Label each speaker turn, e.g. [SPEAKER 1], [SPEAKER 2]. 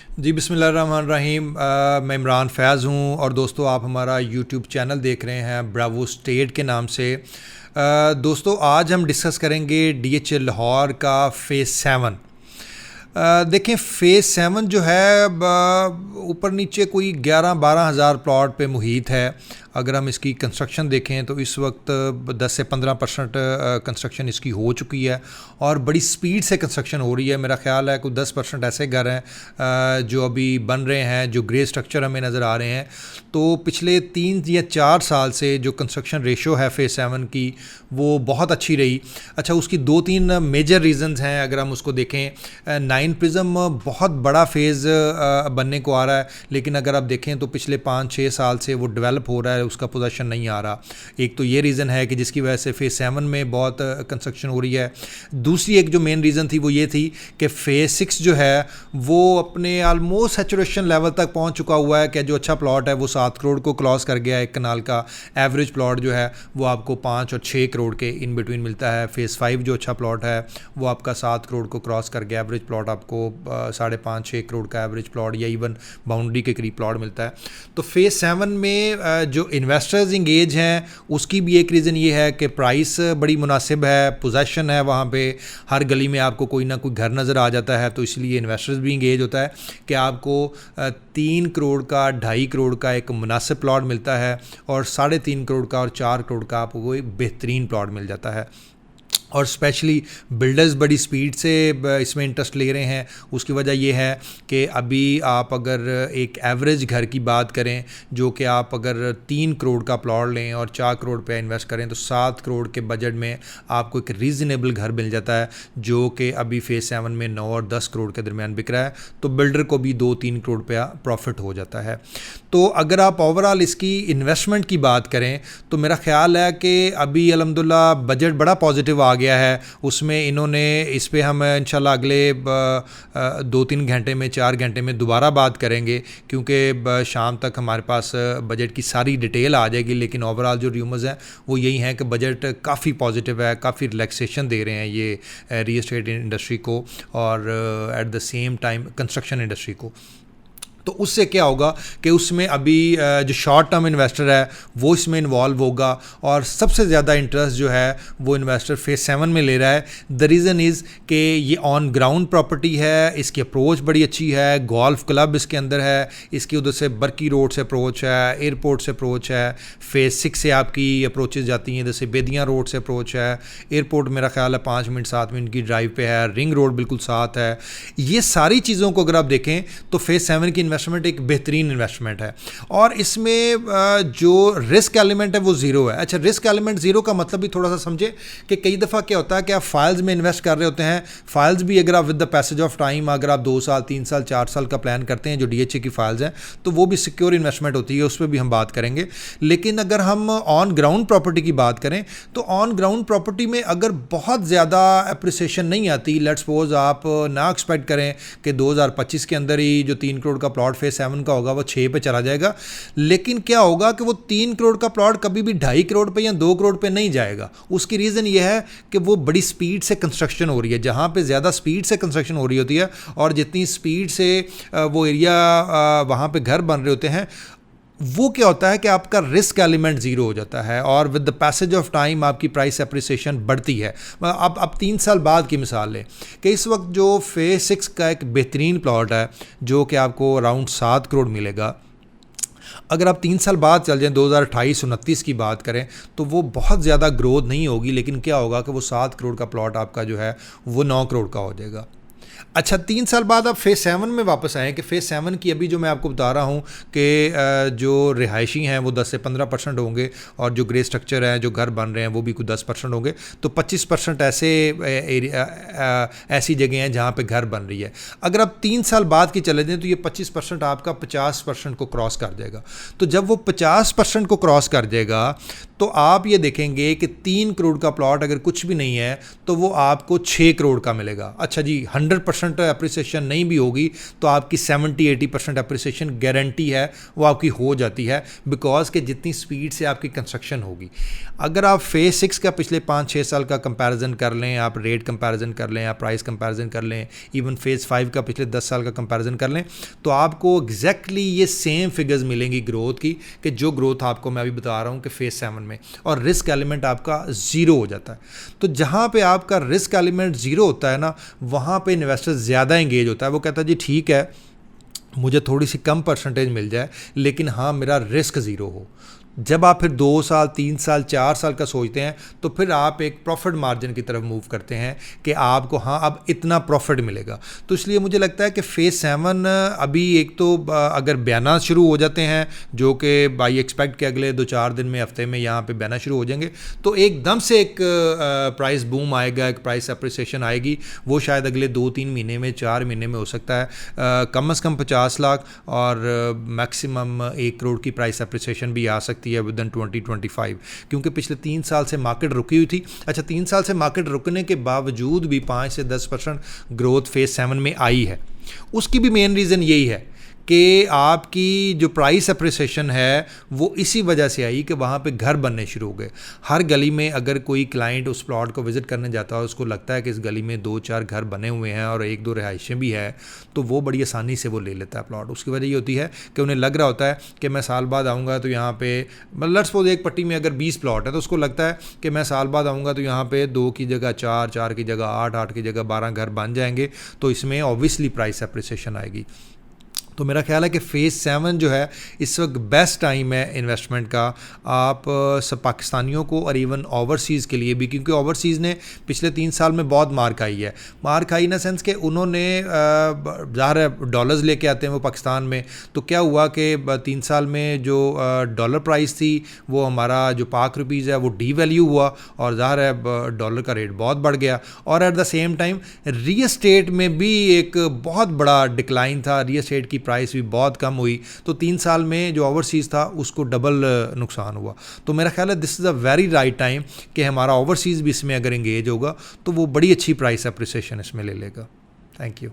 [SPEAKER 1] जी बिस्मिल्लाहिर्रहमानिर्रहीम। मैं इमरान फैज़ हूँ और दोस्तों आप हमारा यूट्यूब चैनल देख रहे हैं ब्रावो स्टेट के नाम से। दोस्तों आज हम डिस्कस करेंगे डीएचए लाहौर का फ़ेज़ 7। देखें फ़ेज़ 7 जो है ऊपर नीचे कोई 11-12 हज़ार प्लॉट पे मुहित है। अगर हम इसकी कंस्ट्रक्शन देखें तो इस वक्त 10 से 15% कंस्ट्रक्शन इसकी हो चुकी है और बड़ी स्पीड से कंस्ट्रक्शन हो रही है। मेरा ख्याल है कोई 10% ऐसे घर हैं जो अभी बन रहे हैं, जो ग्रे स्ट्रक्चर हमें नज़र आ रहे हैं। तो पिछले 3 या 4 साल से जो कंस्ट्रक्शन रेशो है फ़ेज़ 7 की वो बहुत अच्छी रही। अच्छा, उसकी 2-3 मेजर रीज़न्स हैं। अगर हम उसको देखें, 9 प्रिज्म बहुत बड़ा फ़ेज़ बनने को आ रहा है, लेकिन अगर आप देखें तो पिछले 5-6 साल से वो डेवलप हो रहा है, उसका पोजीशन नहीं आ रहा। एक तो ये रीज़न है कि जिसकी वजह से फ़ेज़ 7 में बहुत कंस्ट्रक्शन हो रही है। दूसरी एक जो मेन रीज़न थी वो ये थी कि फ़ेज़ 6 जो है वो अपने आलमोस्ट सैचुरेशन लेवल तक पहुंच चुका हुआ है कि जो अच्छा प्लॉट है वो 7 करोड़ को क्रॉस कर गया है। एक कनाल का एवरेज प्लॉट जो है वो आपको 5 और 6 करोड़ के इन बिटवीन मिलता है। फ़ेज़ 5 जो अच्छा प्लॉट है वो आपका 7 करोड़ को क्रॉस कर गया। एवरेज प्लॉट आपको 5.5-6 करोड़ का एवरेज प्लॉट या इवन बाउंड्री के करीब प्लॉट मिलता है। तो फ़ेज़ 7 में जो इन्वेस्टर्स इंगेज हैं उसकी भी एक रीज़न ये है कि प्राइस बड़ी मुनासिब है, पोजेशन है, वहाँ पे हर गली में आपको कोई ना कोई घर नज़र आ जाता है। तो इसलिए इन्वेस्टर्स भी इंगेज होता है कि आपको 3 करोड़ का 2.5 करोड़ का एक मुनासिब प्लॉट मिलता है और 3.5 करोड़ का और 4 करोड़ का आपको कोई बेहतरीन प्लॉट मिल जाता है। और स्पेशली बिल्डर्स बड़ी स्पीड से इसमें इंटरेस्ट ले रहे हैं। उसकी वजह यह है कि अभी आप अगर एक एवरेज घर की बात करें, जो कि आप अगर 3 करोड़ का प्लॉट लें और 4 करोड़ पे इन्वेस्ट करें तो 7 करोड़ के बजट में आपको एक रीज़नेबल घर मिल जाता है, जो कि अभी फ़ेज़ 7 में 9 और 10 करोड़ के दरमियान बिक रहा है। तो बिल्डर को भी 2-3 करोड़ पे प्रॉफिट हो जाता है। तो अगर आप ओवरऑल इसकी इन्वेस्टमेंट की बात करें तो मेरा ख्याल है कि अभी अल्हम्दुलिल्लाह बजट बड़ा पॉजिटिव आ गया है। उसमें इन्होंने इस पे हम इंशाल्लाह अगले 2-3 घंटे में 4 घंटे में दोबारा बात करेंगे, क्योंकि शाम तक हमारे पास बजट की सारी डिटेल आ जाएगी। लेकिन ओवरऑल जो र्यूमर्स हैं वो यही हैं कि बजट काफ़ी पॉजिटिव है, काफ़ी रिलैक्सेशन दे रहे हैं ये रियल एस्टेट इंडस्ट्री को और at the same time construction industry को। तो उससे क्या होगा कि उसमें अभी जो शॉर्ट टर्म इन्वेस्टर है वो इसमें इन्वॉल्व होगा और सबसे ज़्यादा इंटरेस्ट जो है वो इन्वेस्टर फ़ेज़ 7 में ले रहा है। द रीज़न इज़ कि ये ऑन ग्राउंड प्रॉपर्टी है, इसकी अप्रोच बड़ी अच्छी है, गोल्फ क्लब इसके अंदर है, इसकी उधर से बरकी रोड से अप्रोच है, एयरपोर्ट से अप्रोच है। फ़ेज़ 6 से आपकी अप्रोचेज़ जाती हैं, जैसे बेदियाँ रोड से अप्रोच है, एयरपोर्ट मेरा ख्याल है 5 मिनट 7 मिनट की ड्राइव पे है, रिंग रोड बिल्कुल साथ है। ये सारी चीज़ों को अगर आप देखें तो फ़ेज़ 7 की इन्वेस्टमेंट एक बेहतरीन इन्वेस्टमेंट है और इसमें जो रिस्क एलिमेंट है वो ज़ीरो है। अच्छा, रिस्क एलिमेंट ज़ीरो का मतलब भी थोड़ा सा समझे कि कई दफ़ा क्या होता है कि आप फाइल्स में इन्वेस्ट कर रहे होते हैं। फाइल्स भी अगर आप with the passage of time अगर आप 2 साल 3 साल 4 साल का प्लान करते हैं, जो डीएचए की फाइल्स हैं, तो वो भी सिक्योर इन्वेस्टमेंट होती है, उस पर भी हम बात करेंगे। लेकिन अगर हम ऑन ग्राउंड प्रॉपर्टी की बात करें तो ऑन ग्राउंड प्रॉपर्टी में अगर बहुत ज़्यादा अप्रिसिएशन नहीं आती, लेट्स सपोज आप ना एक्सपेक्ट करें कि 2025 के अंदर ही जो 3 करोड़ का प्लॉट फ़ेज़ 7 का होगा वो 6 पे चला जाएगा, लेकिन क्या होगा कि वो 3 करोड़ का प्लॉट कभी भी 2.5 करोड़ पे या 2 करोड़ पे नहीं जाएगा। उसकी रीज़न ये है कि वो बड़ी स्पीड से कंस्ट्रक्शन हो रही है। जहाँ पे ज़्यादा स्पीड से कंस्ट्रक्शन हो रही होती है और जितनी स्पीड से वो एरिया वहाँ पे घर बन रहे होते हैं, वो क्या होता है कि आपका रिस्क एलिमेंट ज़ीरो हो जाता है और with the passage of time आपकी प्राइस अप्रिसिएशन बढ़ती है। अब 3 साल बाद की मिसाल लें कि इस वक्त जो फ़ेज़ 6 का एक बेहतरीन प्लॉट है जो कि आपको अराउंड 7 करोड़ मिलेगा, अगर आप 3 साल बाद चल जाएँ 2028-29 की बात करें तो वो बहुत ज़्यादा ग्रोथ नहीं होगी, लेकिन क्या होगा कि वो 7 करोड़ का प्लॉट आपका जो है वो 9 करोड़ का हो जाएगा। अच्छा, 3 साल बाद आप फ़ेज़ 7 में वापस आएँ कि फ़ेज़ 7 की अभी जो मैं आपको बता रहा हूँ कि जो रिहायशी हैं वो 10 से 15% होंगे और जो ग्रे स्ट्रक्चर है, जो घर बन रहे हैं वो भी कुछ 10% होंगे। तो 25% ऐसे ऐसी जगह हैं जहाँ पे घर बन रही है। अगर आप 3 साल बाद की चले जाएँ तो ये 25% आपका 50% को क्रॉस कर देगा। तो जब वो 50% को क्रॉस कर देगा तो आप ये देखेंगे कि 3 करोड़ का प्लॉट अगर कुछ भी नहीं है तो वो आपको 6 करोड़ का मिलेगा। अच्छा जी, 100% 100% अप्रिसिएशन नहीं भी होगी तो आपकी 70-80% अप्रिसिएशन गारंटी है वो आपकी हो जाती है, बिकॉज कि जितनी स्पीड से आपकी कंस्ट्रक्शन होगी। अगर आप फेज़ 6 का पिछले 5-6 साल का कंपैरिजन कर लें, आप रेट कंपैरिजन कर लें, आप प्राइस कंपैरिजन कर लें, इवन फेज़ 5 का पिछले 10 साल का कंपैरिजन कर लें, तो आपको एग्जैक्टली ये सेम फिगर्स मिलेंगी ग्रोथ की, कि जो ग्रोथ आपको मैं अभी बता रहा हूँ कि फेज़ 7 में, और रिस्क एलिमेंट आपका ज़ीरो हो जाता है। तो जहाँ पे आपका रिस्क एलिमेंट ज़ीरो होता है ना, वहाँ पे इन्वेस्टर ज़्यादा एंगेज होता है। वो कहता है जी ठीक है, मुझे थोड़ी सी कम परसेंटेज मिल जाए, लेकिन हाँ मेरा रिस्क ज़ीरो हो। जब आप फिर 2 साल 3 साल 4 साल का सोचते हैं, तो फिर आप एक प्रॉफिट मार्जिन की तरफ मूव करते हैं कि आपको हाँ अब इतना प्रॉफिट मिलेगा। तो इसलिए मुझे लगता है कि फेज़ 7 अभी एक तो अगर बयाना शुरू हो जाते हैं, जो कि आई एक्सपेक्ट कि अगले 2-4 दिन में, हफ्ते में यहाँ पे बयाना शुरू हो जाएंगे, तो एकदम से एक प्राइस बूम आएगा, एक प्राइस अप्रिसिएशन आएगी। वो शायद अगले 2-3 महीने में, 4 महीने में हो सकता है। कम से कम 50 लाख और मैक्सिमम 1 करोड़ की प्राइस अप्रिसिएशन भी आ सकती है विद इन 2025, क्योंकि पिछले 3 साल से मार्केट रुकी हुई थी। अच्छा, 3 साल से मार्केट रुकने के बावजूद भी 5 से 10% ग्रोथ फेज़ 7 में आई है। उसकी भी मेन रीज़न यही है कि आपकी जो प्राइस अप्रिसिएशन है वो इसी वजह से आई कि वहाँ पे घर बनने शुरू हो गए। हर गली में अगर कोई क्लाइंट उस प्लॉट को विज़िट करने जाता है, उसको लगता है कि इस गली में 2-4 घर बने हुए हैं और 1-2 रिहाइशें भी हैं, तो वो बड़ी आसानी से वो ले लेता है प्लॉट। उसकी वजह ये होती है कि उन्हें लग रहा होता है कि मैं साल बाद आऊँगा तो यहाँ पे, मतलब लेट्स सपोज एक पट्टी में अगर 20 प्लॉट है, तो उसको लगता है कि मैं साल बाद आऊँगा तो यहाँ पे 2 की जगह 4, 4 की जगह 8, 8 की जगह 12 घर बन जाएंगे, तो इसमें ऑब्वियसली प्राइस अप्रिसिएशन आएगी। तो मेरा ख्याल है कि फेज़ 7 जो है इस वक्त बेस्ट टाइम है इन्वेस्टमेंट का, आप सब पाकिस्तानियों को और इवन ओवरसीज़ के लिए भी, क्योंकि ओवरसीज़ ने पिछले 3 साल में बहुत मार खाई है। मार खाई इन द सेंस कि उन्होंने ज़ाहिर है डॉलर्स लेके आते हैं वो पाकिस्तान में, तो क्या हुआ कि 3 साल में जो डॉलर प्राइस थी वो हमारा जो पाक रुपीज़ है वो डी वैल्यू हुआ, और ज़ाहिर है डॉलर का रेट बहुत बढ़ गया। और at the same time real estate में भी एक बहुत बड़ा डिक्लाइन था, रियल एस्टेट की प्राइस भी बहुत कम हुई। तो 3 साल में जो ओवरसीज़ था उसको डबल नुकसान हुआ। तो मेरा ख्याल है this is a very right time कि हमारा ओवरसीज़ भी इसमें अगर एंगेज होगा तो वो बड़ी अच्छी प्राइस अप्रिसिएशन इसमें ले लेगा। Thank you.